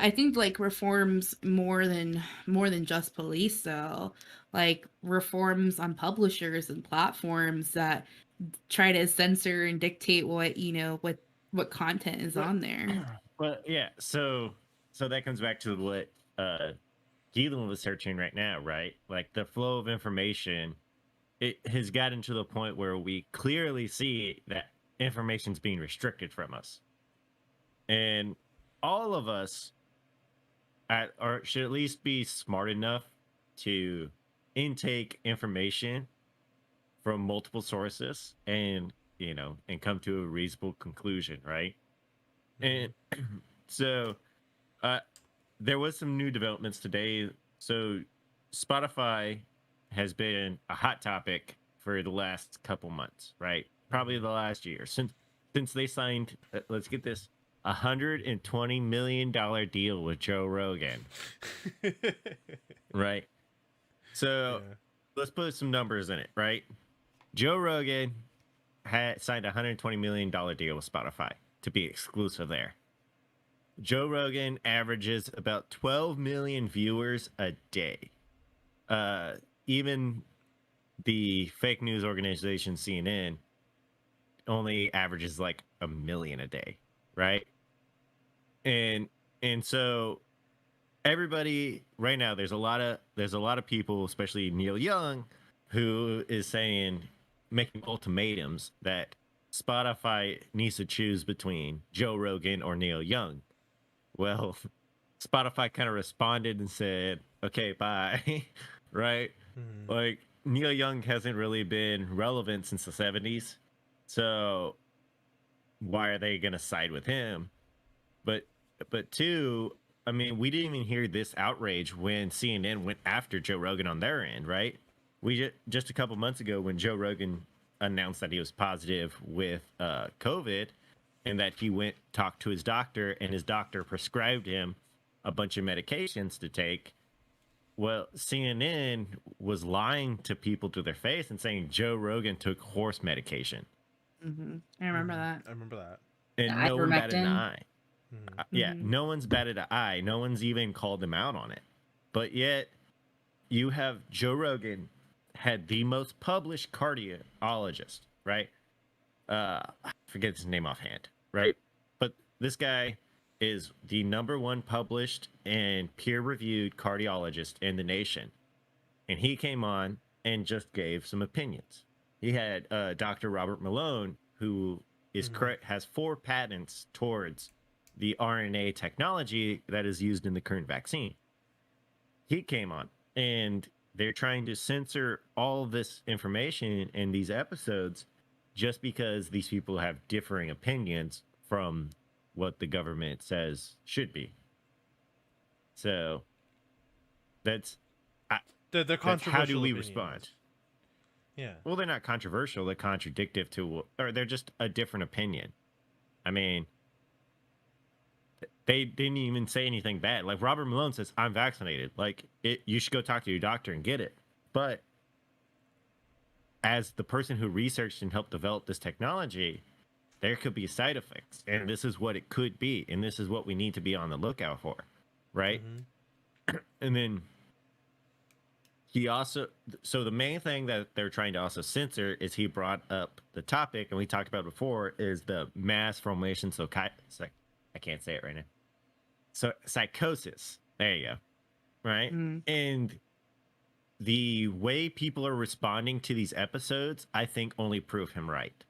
I think like reforms more than just police though. Like reforms on publishers and platforms that try to censor and dictate what content is But on there. but yeah, so that comes back to what Keelan was searching right now, right? Like the flow of information, it has gotten to the point where we clearly see that information's being restricted from us. And all of us or should at least be smart enough to intake information from multiple sources and and come to a reasonable conclusion, right? Mm-hmm. And so uh there was some new developments today. So Spotify has been a hot topic for the last couple months, right? Probably the last year since they signed. Let's get this: $120 million deal with Joe Rogan, right? So Yeah. let's put some numbers in it, right? Joe Rogan had signed a $120 million deal with Spotify to be exclusive there. Joe Rogan averages about 12 million viewers a day. Uh, Even the fake news organization CNN only averages like a million a day, right? And and so everybody right now, there's a lot of people, especially Neil Young, who is saying, making ultimatums that Spotify needs to choose between Joe Rogan or Neil Young. Well, Spotify kind of responded and said, okay, bye. Right? Mm-hmm. Like, Neil Young hasn't really been relevant since the 70s. So why are they going to side with him? But, but two, I mean, we didn't even hear this outrage when CNN went after Joe Rogan on their end, right? Just a couple months ago when Joe Rogan announced that he was positive with COVID, and that he went talked to his doctor, and his doctor prescribed him a bunch of medications to take. Well, CNN was lying to people to their face and saying Joe Rogan took horse medication, I remember Mm-hmm. that. I remember that. The and no one batted an ivermectin. eye. Mm-hmm. Yeah, Hmm. no one's batted an eye. No one's even called him out on it. But yet, you have Joe Rogan had the most published cardiologist, right? I forget his name offhand, right? But this guy is the number one published and peer reviewed cardiologist in the nation. And he came on and just gave some opinions. He had Dr. Robert Malone, who is Mm-hmm. correct, has 4 patents towards the RNA technology that is used in the current vaccine. He came on, and they're trying to censor all of this information in these episodes just because these people have differing opinions from what the government says should be. So that's I, They're that's how do controversial we respond? opinions. Yeah. Well, they're not controversial; they're contradictive to, or they're just a different opinion. I mean, they didn't even say anything bad. Like Robert Malone says, "I'm vaccinated." Like you should go talk to your doctor and get it. But as the person who researched and helped develop this technology, there could be side effects, and this is what it could be, and this is what we need to be on the lookout for, right? Mm-hmm. And then he also, so the main thing that they're trying to also censor is, he brought up the topic, and we talked about before, is the mass formation. So I can't say it right now. So psychosis. There you go. Right. Mm. And the way people are responding to these episodes, I think, only prove him right.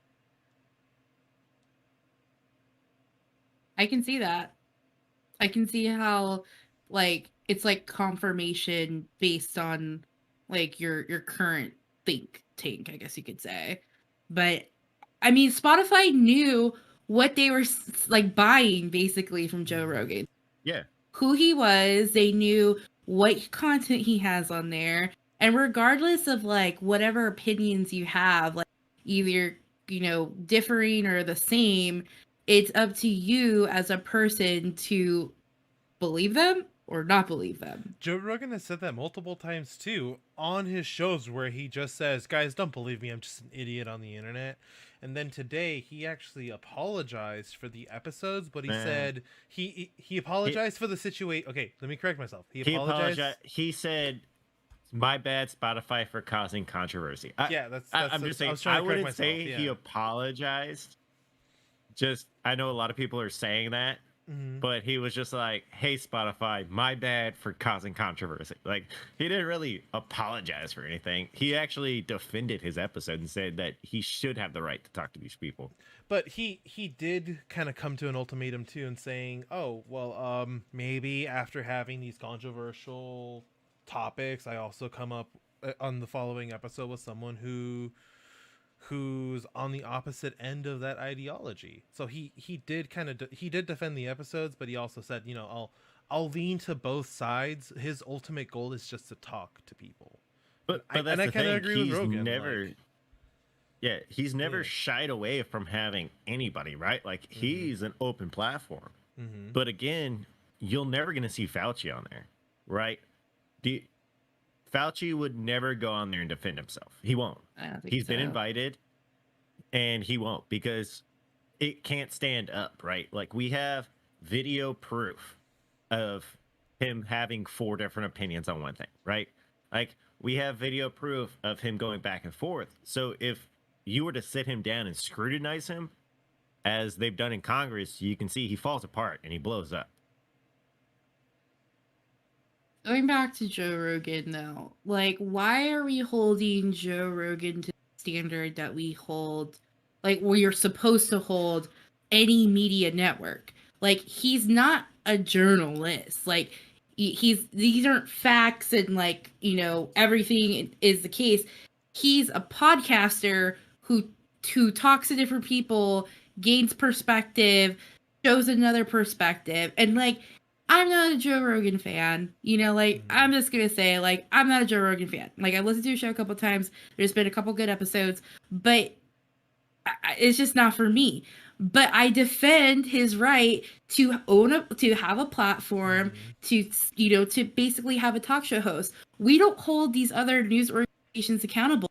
I can see that. I can see how like it's like confirmation based on like your current think tank, I guess you could say. But I mean, Spotify knew what they were like buying basically from Joe Mm-hmm. Rogan. Yeah. Who he was, they knew what content he has on there. And regardless of like whatever opinions you have, like either, differing or the same, it's up to you as a person to believe them or not believe them. Joe Rogan has said that multiple times too on his shows, where he just says, "Guys, don't believe me. I'm just an idiot on the internet." And then today he actually apologized for the episodes, but he said he apologized for the situation. Okay, let me correct myself. He apologized. He said, "My bad, Spotify, for causing controversy." I'm just I was saying. trying I to correct wouldn't myself. say he apologized. Just, I know a lot of people are saying that. But he was just like, "Hey, Spotify, my bad for causing controversy." Like, he didn't really apologize for anything. He actually defended his episode and said that he should have the right to talk to these people. But he did kind of come to an ultimatum too, and saying, "Oh, well, maybe after having these controversial topics, I also come up on the following episode with someone who's on the opposite end of that ideology." So he did he did defend the episodes, but he also said, I'll lean to both sides. His ultimate goal is just to talk to people. But I that's the kind of thing. agree with Rogan. He's never shied away from having anybody, right? Like, he's an open platform. But again, you're never going to see Fauci on there, right? Fauci would never go on there and defend himself. He won't. I don't think He's been so. invited, and he won't, because it can't stand up, right? Like, we have video proof of him having 4 different opinions on one thing, right? Like, we have video proof of him going back and forth. So if you were to sit him down and scrutinize him, as they've done in Congress, you can see he falls apart and he blows up. Going back to Joe Rogan, though, like, why are we holding Joe Rogan to the standard that we hold, like, where you're supposed to hold any media network? Like, he's not a journalist. Like, these aren't facts and, like, everything is the case. He's a podcaster who talks to different people, gains perspective, shows another perspective, and, like, I'm not a Joe Rogan fan. I'm just going to say, like, I'm not a Joe Rogan fan. Like, I've listened to his show a couple times. There's been a couple good episodes, but it's just not for me. But I defend his right to have a platform, to basically have a talk show host. We don't hold these other news organizations accountable.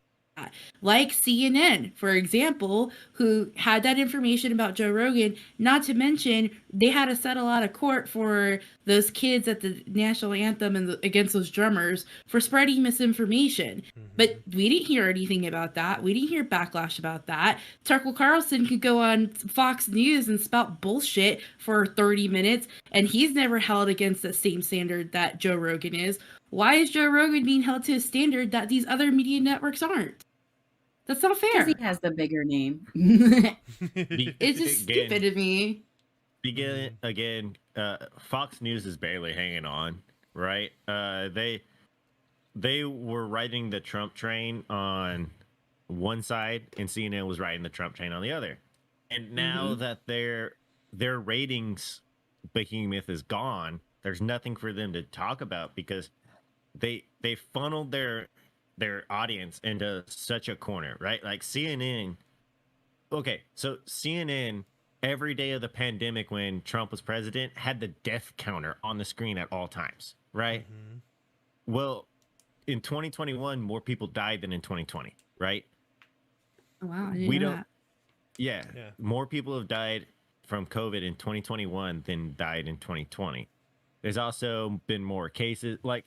Like CNN, for example, who had that information about Joe Rogan. Not to mention, they had to settle out of court for those kids at the national anthem and against those drummers for spreading misinformation. But we didn't hear anything about that. We didn't hear backlash about that. Tucker Carlson could go on Fox News and spout bullshit for 30 minutes, and he's never held against the same standard that Joe Rogan is. Why is Joe Rogan being held to a standard that these other media networks aren't? That's not fair. Because he has the bigger name. It's just stupid to me. Again, Fox News is barely hanging on, right? They were riding the Trump train on one side, and CNN was riding the Trump train on the other. And now that their ratings behemoth is gone, there's nothing for them to talk about, because they funneled their audience into such a corner, right? Like CNN. Okay, so CNN, every day of the pandemic when Trump was president, had the death counter on the screen at all times, right? Well, in 2021, more people died than in 2020, right? Wow, I didn't know that. Yeah, more people have died from COVID in 2021 than died in 2020. There's also been more cases. Like,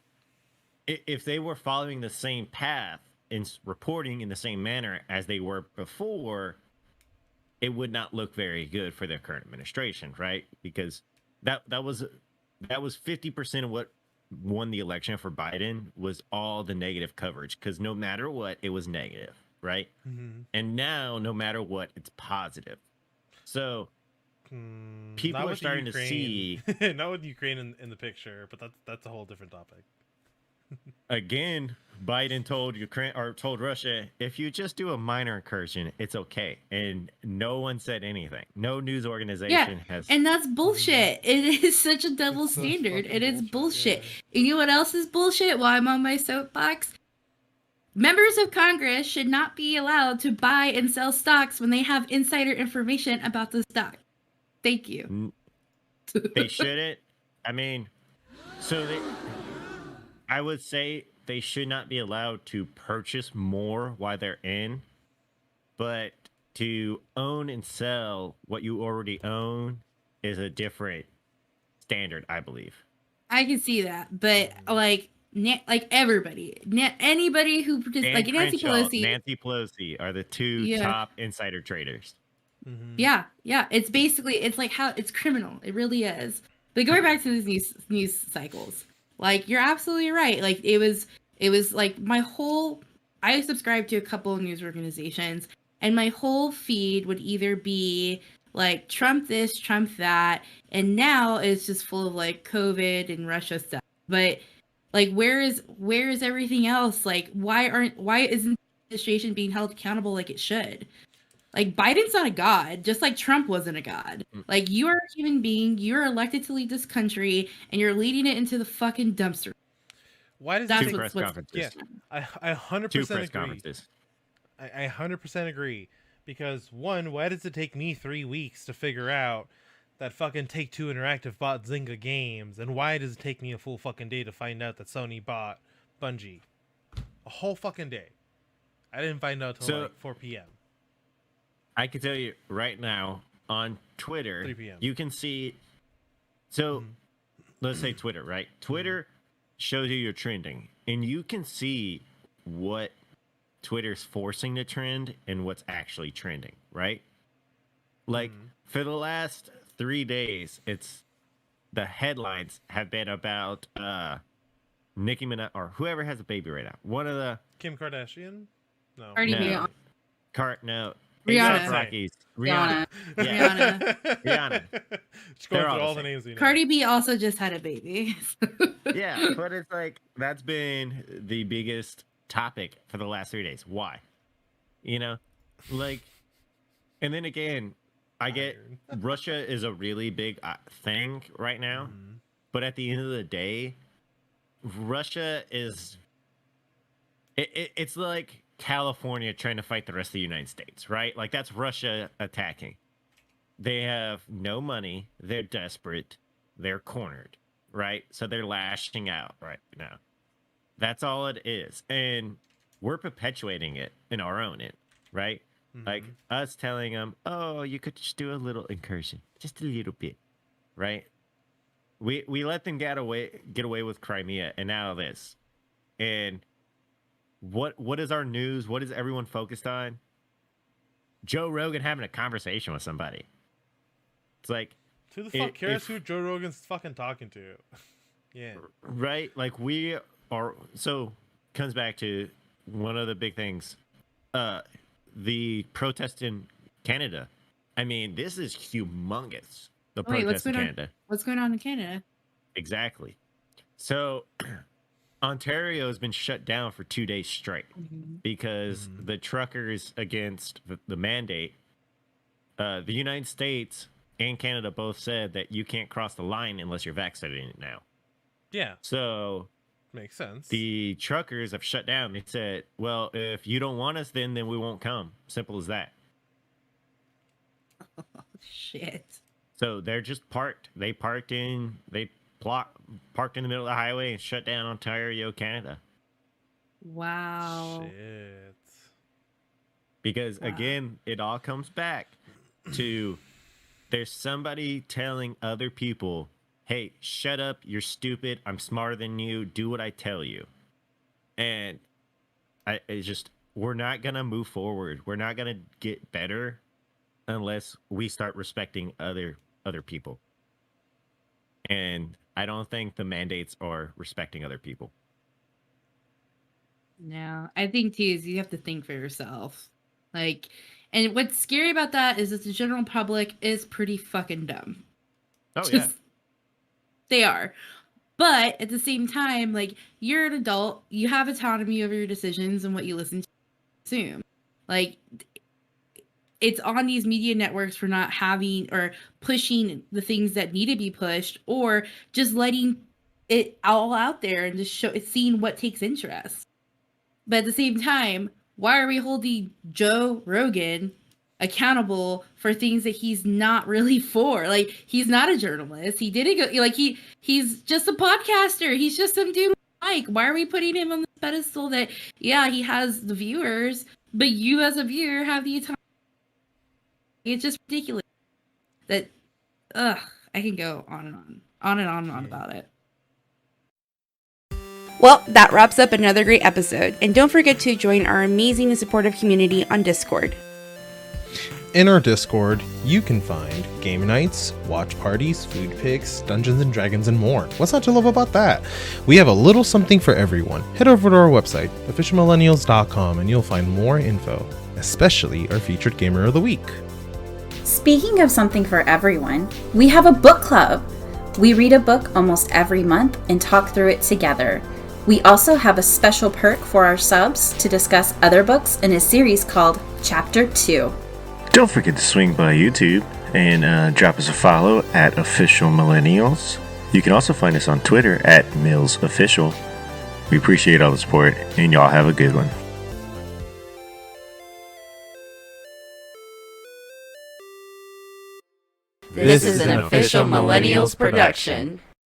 if they were following the same path and reporting in the same manner as they were before, it would not look very good for their current administration, right? Because that was 50% of what won the election for Biden was all the negative coverage, because no matter what, it was negative, right? And now, no matter what, it's positive. So people are starting to see not with Ukraine in the picture, but that's a whole different topic. Again, Biden told Ukraine, or told Russia, if you just do a minor incursion, it's okay. And no one said anything. No news organization has. And that's bullshit. It is such a double standard. It is bullshit. And you know what else is bullshit? While I'm on my soapbox, members of Congress should not be allowed to buy and sell stocks when they have insider information about the stock. Thank you. They shouldn't. I mean, So I would say they should not be allowed to purchase more while they're in, but to own and sell what you already own is a different standard, I believe. I can see that, but like everybody, anybody who And like Nancy Nancy Pelosi are the two Yeah. top insider traders. Yeah, it's basically it's like how it's criminal. It really is. But going back to these news cycles, like you're absolutely right. Like it was like my whole. I subscribe to a couple of news organizations, and my whole feed would either be like Trump this, Trump that, and now it's just full of like COVID and Russia stuff. But like where is everything else? Like why isn't the administration being held accountable like it should? Like Biden's not a god, just like Trump wasn't a god. Like you are a human being, you're elected to lead this country, and you're leading it into the fucking dumpster. Why does That's Two press conferences. Yeah, I 100% Two press agree. conferences. I 100% agree because one, why does it take me 3 weeks to figure out that fucking Take-Two Interactive bought Zynga Games, and why does it take me a full fucking day to find out that Sony bought Bungie? A whole fucking day. I didn't find out till like 4 p.m. I can tell you right now on Twitter, 3 p.m. you can see. So let's say Twitter, right? Twitter shows you your trending, and you can see what Twitter's forcing to trend and what's actually trending, right? Like for the last 3 days, it's the headlines have been about Nicki Minaj or whoever has a baby right now. One of the Kim Kardashian? No. Cardi B. no, no. Rihanna. A$AP Rocky's. Rihanna. Yeah. Rihanna. Just going They're through all all the the names you know. Cardi B also just had a baby. Yeah, but it's like that's been the biggest topic for the last 3 days. Why? You know, like, and then again, I get Russia is a really big thing right now, but at the end of the day, Russia is it's like California trying to fight the rest of the United States, right? Like that's Russia attacking. They have no money, they're desperate, they're cornered, right? So they're lashing out right now. That's all it is. And we're perpetuating it in our own end, right? Like us telling them, oh, you could just do a little incursion, just a little bit, right? We let them get away with Crimea, and now this. And what is our news? What is everyone focused on? Joe Rogan having a conversation with somebody. It's like, who the fuck cares who Joe Rogan's fucking talking to? Yeah. Right? Like we are, so comes back to one of the big things, the protest in Canada. I mean, this is humongous. The protest in Canada. What's going on in Canada? Exactly. So Ontario has been shut down for 2 days straight because the truckers against the mandate. The United States and Canada both said that you can't cross the line unless you're vaccinated now. Yeah. So makes sense. The truckers have shut down. They said, well, if you don't want us, then we won't come. Simple as that. Oh, shit. So they're just parked. They parked in the middle of the highway and shut down Ontario, Canada. Wow. Shit. Because again, it all comes back to there's somebody telling other people, hey, shut up, you're stupid, I'm smarter than you, do what I tell you. And it's just, we're not going to move forward. We're not going to get better unless we start respecting other people. And I don't think the mandates are respecting other people. No, I think too is you have to think for yourself. Like, and what's scary about that is that the general public is pretty fucking dumb. Oh, yeah. They are. But at the same time, like, you're an adult, you have autonomy over your decisions and what you listen to consume. Like, it's on these media networks for not having or pushing the things that need to be pushed, or just letting it all out there and just seeing what takes interest. But at the same time, why are we holding Joe Rogan accountable for things that he's not really for. Like, he's not a journalist. He didn't go, like, he's just a podcaster. He's just some dude with a mic. Why are we putting him on the pedestal that, yeah, he has the viewers, but you as a viewer have the autonomy? It's just ridiculous that, I can go on and on about it. Well, that wraps up another great episode, and don't forget to join our amazing and supportive community on Discord. In our Discord, you can find game nights, watch parties, food picks, Dungeons and Dragons, and more. What's not to love about that? We have a little something for everyone. Head over to our website, officialmillennials.com, and you'll find more info, especially our featured Gamer of the Week. Speaking of something for everyone, we have a book club. We read a book almost every month and talk through it together. We also have a special perk for our subs to discuss other books in a series called Chapter 2. Don't forget to swing by YouTube and drop us a follow at Official Millennials. You can also find us on Twitter at MillsOfficial. We appreciate all the support, and y'all have a good one. This is an Official Millennials production.